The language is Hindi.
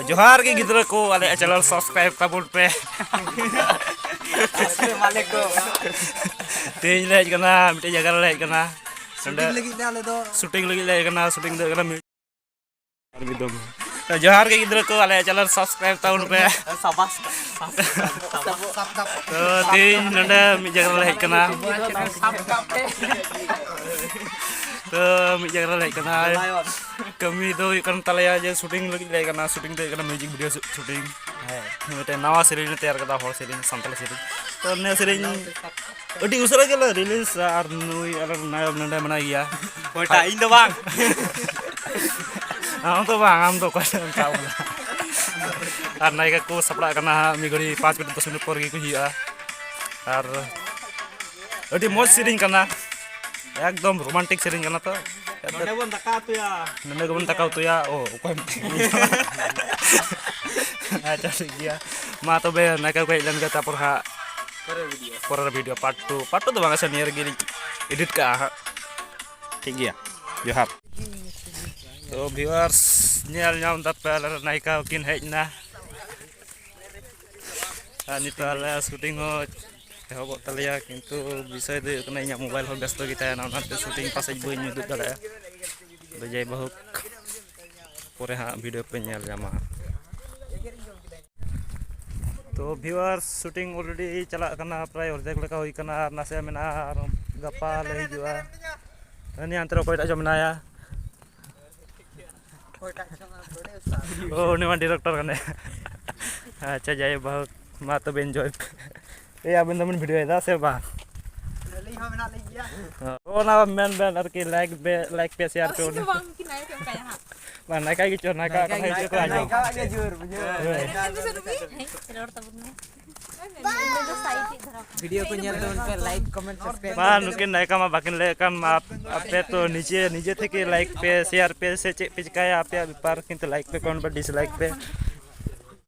जोहार के गिद्र को आले चैनल सब्सक्राइब ताबुन पे तेज ले कना मिटे जगह ले कना शूटिंग लगी ले कना शूटिंग दे कना जोहार के गिद्र को आले चैनल सब्सक्राइब ताबुन पे तो तेज नंडे मिट जगह ले कना तो मिट जगह ले कना कमी दो इकन तलया जे शूटिंग लगी ले कना शूटिंग दे कना म्यूजिक वीडियो शूटिंग मिटे नवा सेरिंग तैयार कदा हर सेरिंग संताल सेरिंग तो ने सेरिंग अडी उसरा गेला रिलीज आर नुई आर नायक नंडे मना गया कोटा इन दो बांग आम तो कोटा ताऊ आर नायक को सपड़ा कना मी घड़ी 5 मिनट 10 मिनट पर गे को हिया आर अडी मौज सेरिंग कना एकदम रोमांटिक सेरिंग कना तो नंदे बन तका तुया ओ ओको अच्छा ठीक गया मा तबे नायका को हेलन के तापर हा पर वीडियो पार्ट 2 तो बांगा नियर गे एडिट का हा ठीक गया जोहार तो व्यूअर्स नेल नाम तपे नायका किन हेजना निताले शूटिंग हो एहब तलिया किंतु विषय दो कना इना मोबाइल हो व्यस्त गे ताना ओनाते शूटिंग पासे बई उदुग दाड़ा बजाय बहुक परे हाँ वीडियो पे नेल जामा तो व्यूअर्स शूटिंग ऑलरेडी चला कना प्राय अर्धेक लेका हुई कना नासे मेना गपा ले हिजुआ अनि अंतर कोइटा जो मनाया ओ नेमा डायरेक्टर कने अच्छा जाय बहुत मा तो एंजॉय ए आबन दमन वीडियो दा से बा ओ ना मेन आर की लाइक पे शेयर पे बा नायका की चो नायका का है को आजो वीडियो को नेल दो पे लाइक कमेंट सब्सक्राइब बा नुके नायका मा बाकिन ले कम आप पे तो नीचे थे के लाइक पे शेयर पे से पे चिकाया आप पे पर किंतु लाइक पे कौन पर डिसलाइक पे